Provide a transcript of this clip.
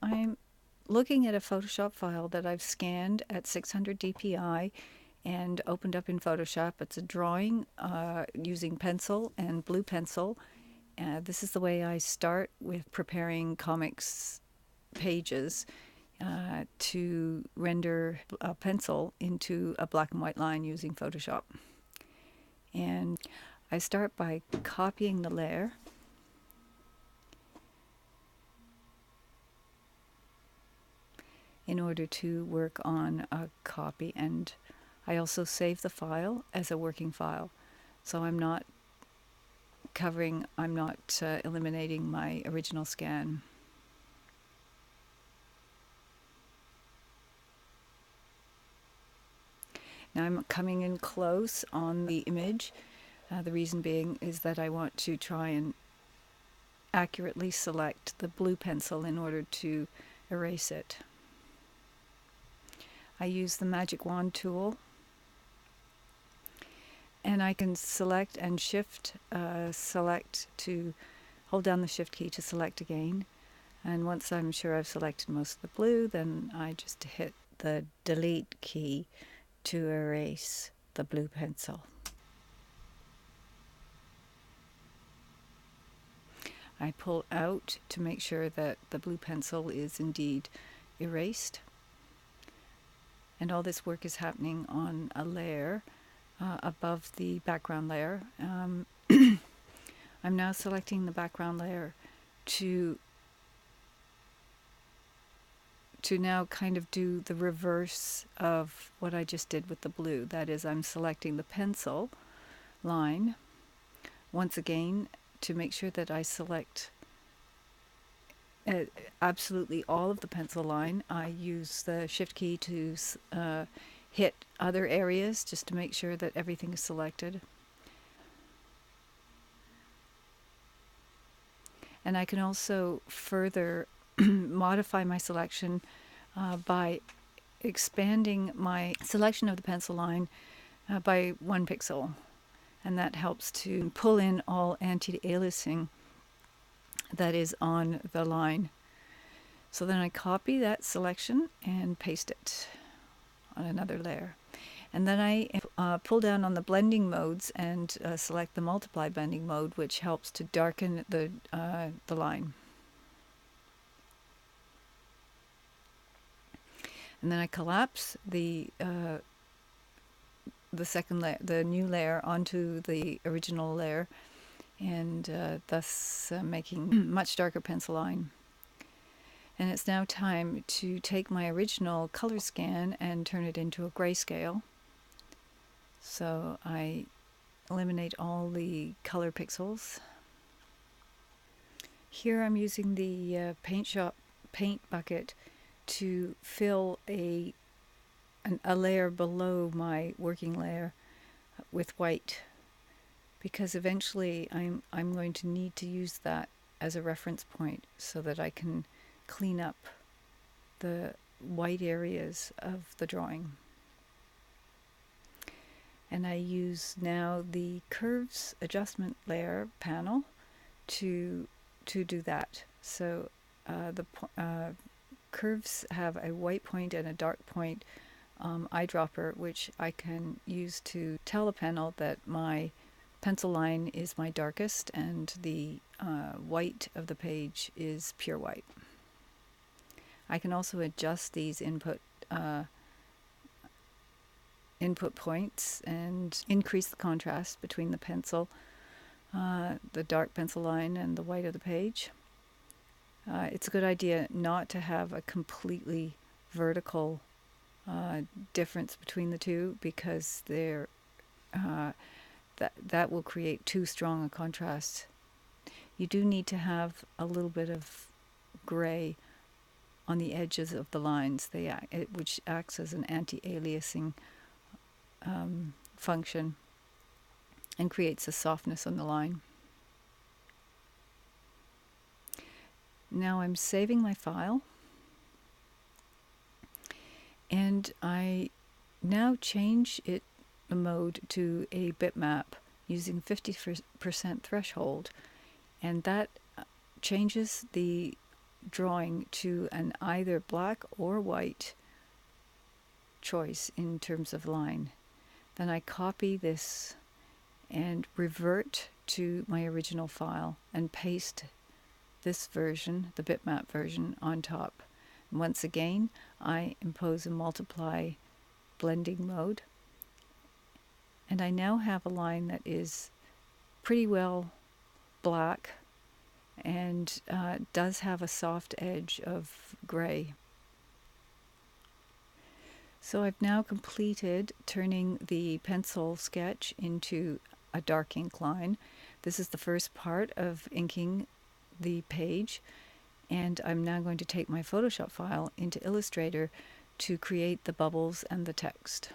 I'm looking at a Photoshop file that I've scanned at 600 dpi and opened up in Photoshop. It's a drawing using pencil and blue pencil. This is the way I start with preparing comics pages to render a pencil into a black and white line using Photoshop. And I start by copying the layer. In order to work on a copy, and I also save the file as a working file, so I'm not eliminating my original scan. Now I'm coming in close on the image. The reason being is that I want to try and accurately select the blue pencil in order to erase it. I use the magic wand tool, and I can select and shift select to hold down the shift key to select again. And once I'm sure I've selected most of the blue, then I just hit the delete key to erase the blue pencil. I pull out to make sure that the blue pencil is indeed erased. And all this work is happening on a layer above the background layer. I'm now selecting the background layer to now kind of do the reverse of what I just did with the blue. That is, I'm selecting the pencil line once again to make sure that I select absolutely all of the pencil line. I use the shift key to hit other areas just to make sure that everything is selected. And I can also further modify my selection by expanding my selection of the pencil line by 1 pixel. And that helps to pull in all anti-aliasing that is on the line. So then I copy that selection and paste it on another layer. And then I pull down on the blending modes and select the multiply blending mode, which helps to darken the line. And then I collapse the second layer, the new layer, onto the original layer, and thus making much darker pencil line. And it's now time to take my original color scan and turn it into a grayscale. So I eliminate all the color pixels. Here I'm using the Paint Shop paint bucket to fill a layer below my working layer with white, because eventually I'm going to need to use that as a reference point so that I can clean up the white areas of the drawing. And I use now the curves adjustment layer panel to do that. So the curves have a white point and a dark point eyedropper, which I can use to tell the panel that my pencil line is my darkest and the white of the page is pure white. I can also adjust these input points and increase the contrast between the pencil, the dark pencil line, and the white of the page. It's a good idea not to have a completely vertical difference between the two, because that will create too strong a contrast. You do need to have a little bit of gray on the edges of the lines, which acts as an anti-aliasing function and creates a softness on the line. Now I'm saving my file, and I now change the mode to a bitmap using 50% threshold, and that changes the drawing to an either black or white choice in terms of line. Then I copy this and revert to my original file and paste this version, the bitmap version, on top. And once again, I impose a multiply blending mode. And I now have a line that is pretty well black and does have a soft edge of gray. So I've now completed turning the pencil sketch into a dark ink line. This is the first part of inking the page, and I'm now going to take my Photoshop file into Illustrator to create the bubbles and the text.